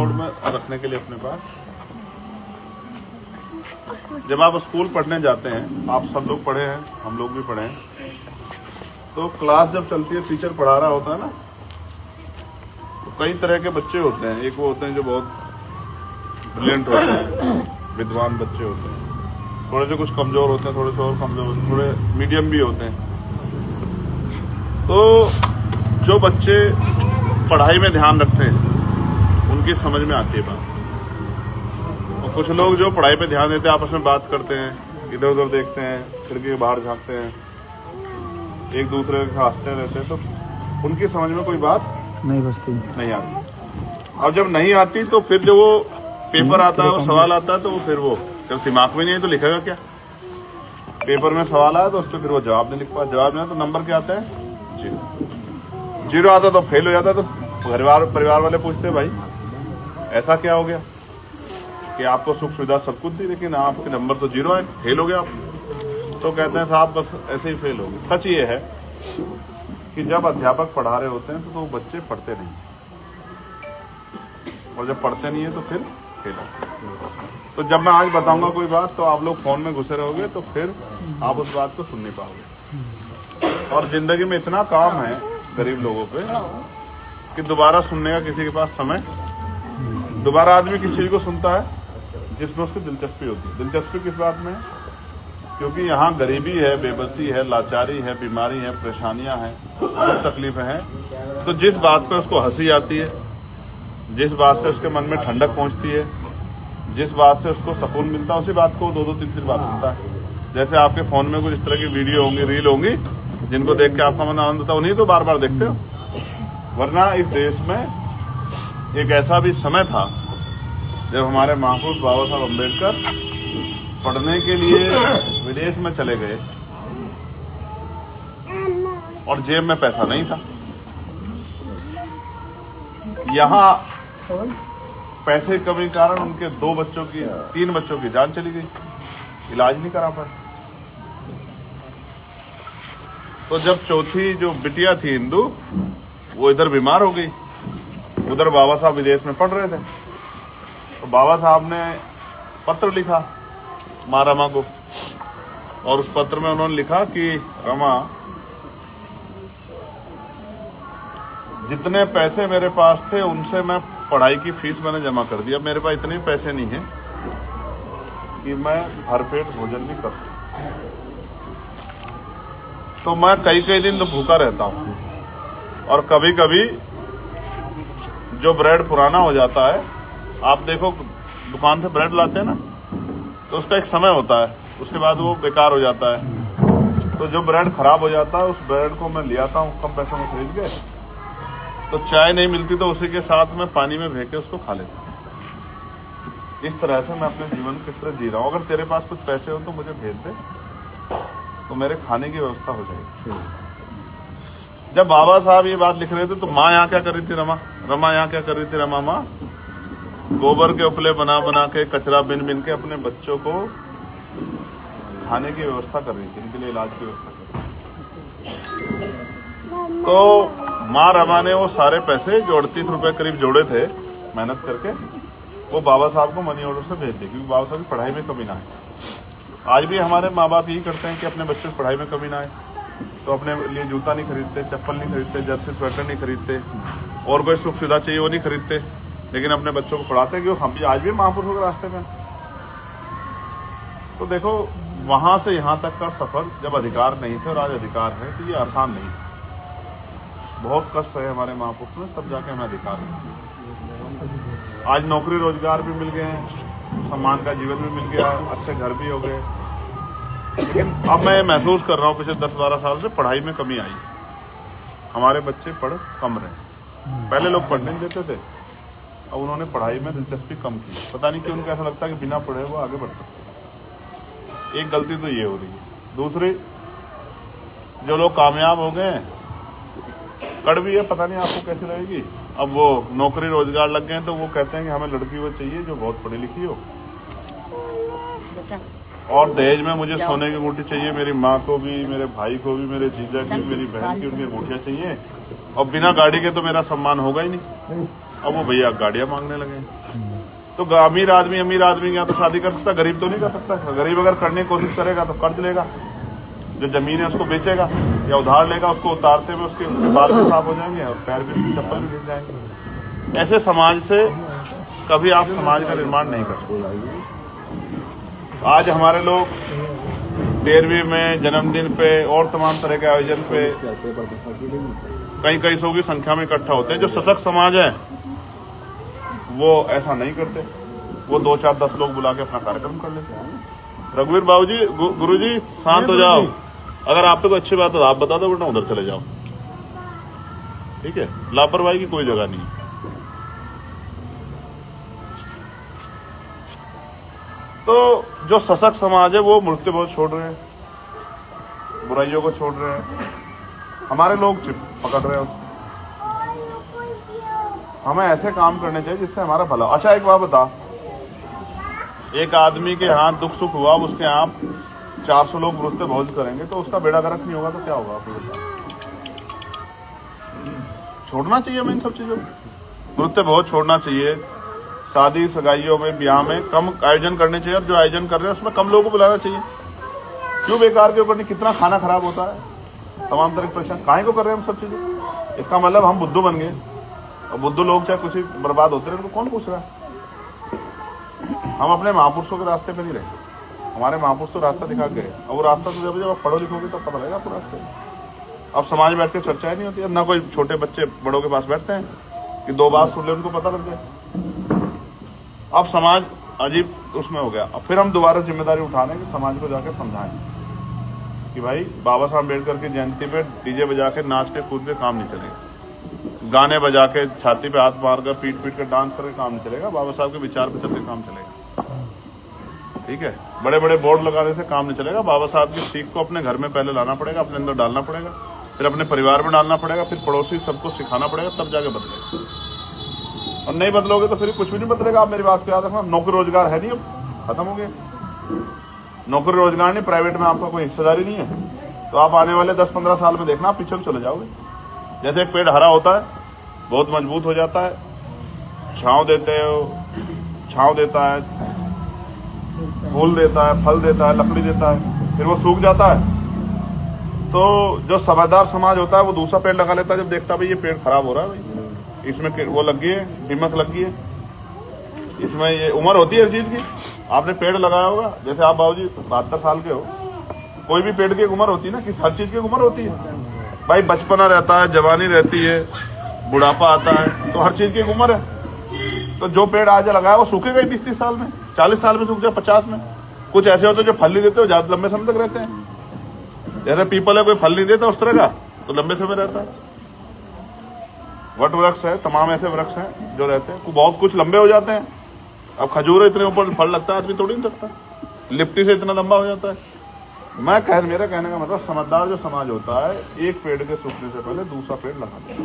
Mode में रखने के लिए अपने पास। जब आप स्कूल पढ़ने जाते हैं, आप सब लोग पढ़े हैं, हम लोग भी पढ़े हैं, तो क्लास जब चलती है, टीचर पढ़ा रहा होता है ना, तो कई तरह के बच्चे होते हैं। एक वो होते हैं जो बहुत ब्रिलियंट होते हैं, विद्वान बच्चे होते हैं, थोड़े से कुछ कमजोर होते हैं, थोड़े से और कमजोर होते हैं, थोड़े मीडियम भी होते हैं। तो जो बच्चे पढ़ाई में ध्यान रखते हैं उनकी समझ में आती है बात, और कुछ लोग जो पढ़ाई पे ध्यान देते हैं आपस में बात करते हैं, इधर उधर देखते हैं, खिड़की के बाहर झांकते हैं, एक दूसरे के हंसते रहते हैं, तो उनकी समझ में कोई बात नहीं बचती, नहीं आती। अब जब नहीं आती तो फिर जो वो पेपर आता है, वो सवाल आता है, तो वो फिर वो जब दिमाग में नहीं है तो लिखेगा क्या? पेपर में सवाल आया तो उस पर फिर वो जवाब नहीं लिख पाया, जवाब नहीं तो नंबर क्या आता है? जीरो आता तो फेल हो जाता। तो परिवार वाले पूछते भाई ऐसा क्या हो गया कि आपको सुख सुविधा सब कुछ दी लेकिन आपके नंबर तो जीरो है, फेल हो गया आप? तो कहते हैं साहब बस ऐसे ही फेल हो गए। सच ये है कि जब अध्यापक पढ़ा रहे होते हैं तो बच्चे पढ़ते नहीं, और जब पढ़ते नहीं है तो फिर फेल होते हैं। तो जब मैं आज बताऊंगा कोई बात तो आप लोग फोन में घुसे रहोगे, तो फिर आप उस बात को सुन नहीं पाओगे। और जिंदगी में इतना काम है गरीब लोगों पे कि दोबारा सुनने का किसी के पास समय, दोबारा आदमी किस चीज को सुनता है जिसमें उसकी दिलचस्पी होती है। दिलचस्पी किस बात में है? क्योंकि यहाँ गरीबी है, बेबसी है, लाचारी है, बीमारी है, परेशानियां हैं, बहुत तकलीफें हैं। तो जिस बात पे उसको हंसी आती है, जिस बात से उसके मन में ठंडक पहुंचती है, जिस बात से उसको सुकून मिलता है, उसी बात को 2-2, 3-3 बार सुनता है। जैसे आपके फोन में कुछ इस तरह की वीडियो होंगी, रील होंगी, जिनको देख के आपका मन आनंद होता है, उन्हीं तो बार बार देखते हो। वरना इस देश में एक ऐसा भी समय था जब हमारे महापुरुष बाबा साहब अम्बेडकर पढ़ने के लिए विदेश में चले गए और जेब में पैसा नहीं था। यहाँ पैसे की कमी के कारण उनके 3 बच्चों की जान चली गई, इलाज नहीं करा पाए। तो जब चौथी जो बिटिया थी हिंदू, वो इधर बीमार हो गई, उधर बाबा साहब विदेश में पढ़ रहे थे, तो बाबा साहब ने पत्र लिखा माँ रमा को, और उस पत्र में उन्होंने लिखा कि रमा, जितने पैसे मेरे पास थे उनसे मैं पढ़ाई की फीस मैंने जमा कर दिया, मेरे पास इतने पैसे नहीं है कि मैं भरपेट भोजन भी कर सकूं, तो मैं कई दिन तो भूखा रहता हूं। और कभी कभी जो ब्रेड पुराना हो जाता है, आप देखो दुकान से ब्रेड लाते हैं ना, तो उसका एक समय होता है, उसके बाद वो बेकार हो जाता है। तो जो ब्रेड खराब हो जाता है, उस ब्रेड को मैं ले आता हूँ कम पैसों में खरीद के, तो चाय नहीं मिलती तो उसी के साथ में पानी में भेज के उसको खा लेता हूँ। इस तरह से मैं अपने जीवन को किस तरह जी रहा हूँ। अगर तेरे पास कुछ पैसे हो तो मुझे भेज दे, तो मेरे खाने की व्यवस्था हो जाएगी। जब बाबा साहब ये बात लिख रहे थे तो माँ यहाँ क्या कर रही थी? रमा यहाँ क्या कर रही थी? रमा माँ गोबर के उपले बना बना के, कचरा बिन बिन के अपने बच्चों को खाने की व्यवस्था कर रही थी, इनके लिए इलाज की व्यवस्था कर रही थी। तो माँ रमा ने वो सारे पैसे जो 38 रुपए करीब जोड़े थे मेहनत करके, वो बाबा साहब को मनी ऑर्डर से भेज दिए, क्योंकि बाबा साहब की पढ़ाई में कमी ना आए। आज भी हमारे माँ बाप यही करते हैं कि अपने बच्चों की पढ़ाई में कमी ना आए, तो अपने लिए जूता नहीं खरीदते, चप्पल नहीं खरीदते, जर्सी स्वेटर नहीं खरीदते, और कोई सुख सुविधा चाहिए वो नहीं खरीदते, लेकिन अपने बच्चों को पढ़ाते हैं। क्योंकि हम भी आज भी महापुरुषों के रास्ते में। तो देखो, वहां से यहाँ तक का सफर जब अधिकार नहीं थे और आज अधिकार है, तो ये आसान नहीं है, बहुत कष्ट है हमारे महापुरुषों में, तब जाके हमें अधिकार है। आज नौकरी रोजगार भी मिल गए हैं, सम्मान का जीवन भी मिल गया, अच्छे घर भी हो गए, लेकिन अब मैं महसूस कर रहा हूँ पिछले 10-12 साल से पढ़ाई में कमी आई। हमारे बच्चे पढ़ कम रहे। पहले लोग पढ़ने नहीं देते थे, अब उन्होंने पढ़ाई में दिलचस्पी कम की। पता नहीं क्यों उनको ऐसा लगता है कि बिना पढ़े वो आगे बढ़ सकते। एक गलती तो ये हो रही है। दूसरी, जो लोग कामयाब हो गए, कड़वी है, पता नहीं आपको कैसी लगेगी, अब वो नौकरी रोजगार लग गए, तो वो कहते हैं कि हमें लड़की वो चाहिए जो बहुत पढ़ी लिखी हो, और दहेज में मुझे सोने की अंगूठी चाहिए, मेरी माँ को भी, मेरे भाई को भी, मेरे जीजा की, मेरी बहन की, उनकी अंगूठियां चाहिए, और बिना गाड़ी के तो मेरा सम्मान होगा ही नहीं। अब वो भैया गाड़ियां मांगने लगे। तो अमीर आदमी यहाँ तो शादी कर सकता, गरीब तो नहीं कर सकता। गरीब अगर करने की कोशिश करेगा तो कर्ज लेगा, जो जमीन है उसको बेचेगा या उधार लेगा, उसको उतारते हुए उसके बाल भी साफ हो जाएंगे और पैर भी, चप्पल भी गिर जाएंगे। ऐसे समाज से कभी आप समाज का निर्माण नहीं कर सकते। आज हमारे लोग 13वीं में, जन्मदिन पे और तमाम तरह के आयोजन पे कई सौ की संख्या में इकट्ठा होते हैं। जो सशक्त समाज है वो ऐसा नहीं करते, वो 2, 4, 10 लोग बुला के अपना कार्यक्रम कर लेते हैं। रघुवीर बाबूजी, गुरुजी शांत हो जाओ। अगर आप पे कोई अच्छी बात है तो आप बता दो, वरना उधर चले जाओ। ठीक है, लापरवाही की कोई जगह नहीं। तो जो सशक्त समाज है वो मृत्यु बहुत छोड़ रहे हैं, बुराइयों को छोड़ रहे हैं। हमारे लोग चिप पकड़ रहे हैं उसको। हमें ऐसे काम करने चाहिए जिससे हमारा भला। अच्छा एक बात बता, एक आदमी के यहाँ दुख सुख हुआ, उसके यहाँ 400 लोग नृत्य भोज करेंगे तो उसका बेड़ा गर्क नहीं होगा तो क्या होगा? आपको बताओ। छोड़ना चाहिए हमें इन सब चीजों को। नृत्य भोज छोड़ना चाहिए। शादी सगाइयों में, ब्याह में कम आयोजन करने चाहिए। और जो आयोजन कर रहे हैं उसमें कम लोगों को बुलाना चाहिए। क्यों बेकार के ऊपर? कितना खाना खराब होता है, तमाम तरह की परेशानी काहे को कर रहे हैं हम सब चीजें? इसका मतलब हम बुद्धू बन गए और बुद्धू लोग चाहे कुछ बर्बाद होते रहे, उनको कौन पूछ रहा है? हम अपने महापुरुषों के रास्ते पे नहीं रहे। हमारे महापुरुष तो रास्ता दिखा गए और वो रास्ता तो जब आप पढ़ो लिखोगे तो पता लगेगा आपको रास्ते। अब समाज में बैठ के चर्चाएं नहीं होती। अब ना कोई छोटे बच्चे बड़ों के पास बैठते हैं कि 2 बात सुन ले उनको पता लग जाए। अब समाज अजीब उसमें हो गया। अब फिर हम दोबारा जिम्मेदारी उठाने की समाज को जाके समझाएं कि भाई बाबा साहब अम्बेडकर की जयंती पे डीजे बजा के नाच के कूद के काम नहीं चलेगा, गाने बजा के छाती पे हाथ मार कर पीट कर डांस करके काम नहीं चलेगा, बाबा साहब के विचार पे चल के काम चलेगा। ठीक है, बड़े बड़े बोर्ड लगाने से काम नहीं चलेगा। बाबा साहब की सीख को अपने घर में पहले लाना पड़ेगा, अपने अंदर डालना पड़ेगा, फिर अपने परिवार में डालना पड़ेगा, फिर पड़ोसी सबको सिखाना पड़ेगा, तब जाके बदलेगा। और नहीं बदलोगे तो फिर कुछ भी नहीं बदलेगा। आप मेरी बात को याद रखना। नौकरी रोजगार है नहीं, अब खत्म हो गया। नौकरी रोजगार नहीं, प्राइवेट में आपका कोई हिस्सेदारी नहीं है, तो आप आने वाले 10-15 साल में देखना आप पीछे चले जाओगे। जैसे एक पेड़ हरा होता है, बहुत मजबूत हो जाता है, छांव देते हो, छांव देता है, फूल देता है, फल देता है, लकड़ी देता है, फिर वो सूख जाता है। तो जो समझदार समाज होता है वो दूसरा पेड़ लगा लेता है जब देखता है भाई ये पेड़ खराब हो रहा है, भाई इसमें वो लग गई है, दीमक लग गई है, इसमें ये उम्र होती है हर चीज की। आपने पेड़ लगाया होगा, जैसे आप बाबूजी 72 साल के हो, कोई भी पेड़ की एक उम्र होती है ना, कि हर चीज की उम्र होती है भाई। बचपना रहता है, जवानी रहती है, बुढ़ापा आता है, तो हर चीज की एक उम्र है। तो जो पेड़ आज लगाया वो सूखेगा ही 20-30 साल में, 40 साल में सूख जाए, 50 में। कुछ ऐसे होते हैं जो फल नहीं देते, ज्यादा लंबे समय तक रहते हैं। जैसे पीपल है, कोई फल नहीं देता उस तरह का, तो लंबे समय रहता है। वट वृक्ष है, तमाम ऐसे वृक्ष हैं जो रहते हैं, बहुत कुछ लंबे हो जाते हैं। अब खजूर इतने ऊपर फल लगता है, आदमी तोड़ नहीं सकता, लिप्टी से इतना लंबा हो जाता है। मेरा कहने का मतलब, समझदार जो समाज होता है, एक पेड़ के सूखने से पहले दूसरा पेड़ लगाता है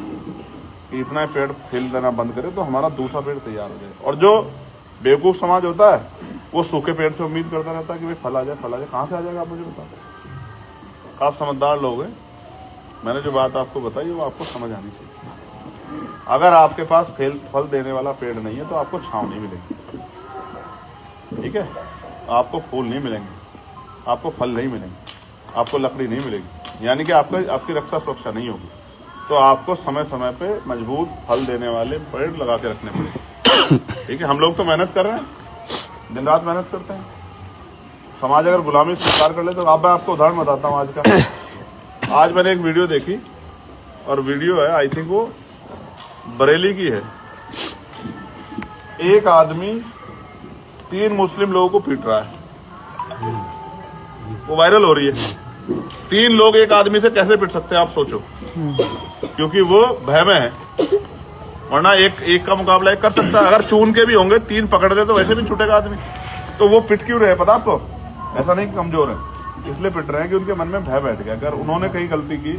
कि इतना पेड़ फैल देना बंद करे तो हमारा दूसरा पेड़ तैयार हो जाए। और जो बेवकूफ समाज होता है वो सूखे पेड़ से उम्मीद करता रहता है कि भाई फल आ जाए, फल आ जाए। कहाँ से आ जाएगा आप मुझे बताओ। आप समझदार लोग हैं, मैंने जो बात आपको बताई वो आपको समझ आनी चाहिए। अगर आपके पास फल देने वाला पेड़ नहीं है तो आपको छांव नहीं मिलेगी, ठीक है, आपको फूल नहीं मिलेंगे, आपको फल नहीं मिलेंगे, आपको लकड़ी नहीं मिलेगी, यानी कि आपकी रक्षा सुरक्षा नहीं होगी। तो आपको समय समय पे मजबूत फल देने वाले पेड़ लगा के रखने पड़ेंगे। ठीक है, हम लोग तो मेहनत कर रहे हैं, दिन रात मेहनत करते हैं। समाज अगर गुलामी स्वीकार कर ले तो अब मैं आपको उदाहरण बताता हूँ आज का। आज मैंने एक वीडियो देखी, और वीडियो है, आई थिंक वो बरेली की है। एक आदमी 3 मुस्लिम लोगों को पीट रहा है, वो वायरल हो रही है। 3 लोग एक आदमी से कैसे पीट सकते हैं आप सोचो, क्योंकि वो भय में है, वरना एक का मुकाबला एक कर सकता है। अगर चून के भी होंगे, 3 पकड़ दे तो वैसे भी छूटेगा आदमी। तो वो पिट क्यों रहे पता आपको? ऐसा नहीं कि कमजोर है, इसलिए पिट रहे हैं कि उनके मन में भय बैठ गया। अगर उन्होंने कहीं गलती की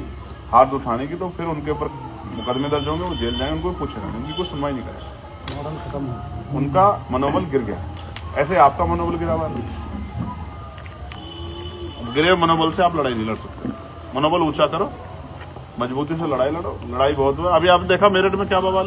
हाथ उठाने की तो फिर उनके ऊपर मुकदमे दर्ज होंगे, वो जेल जाएंगे, उनको पूछेगा, उनकी कोई सुनवाई नहीं करेगा, उनका मनोबल गिर गया। ऐसे आपका मनोबल गिरा हुआ है, गिरे मनोबल से आप लड़ाई नहीं लड़ सकते। मनोबल ऊंचा करो, मजबूती से लड़ाई लड़ो। लड़ाई बहुत हुआ, अभी आप देखा मेरठ में क्या बवाल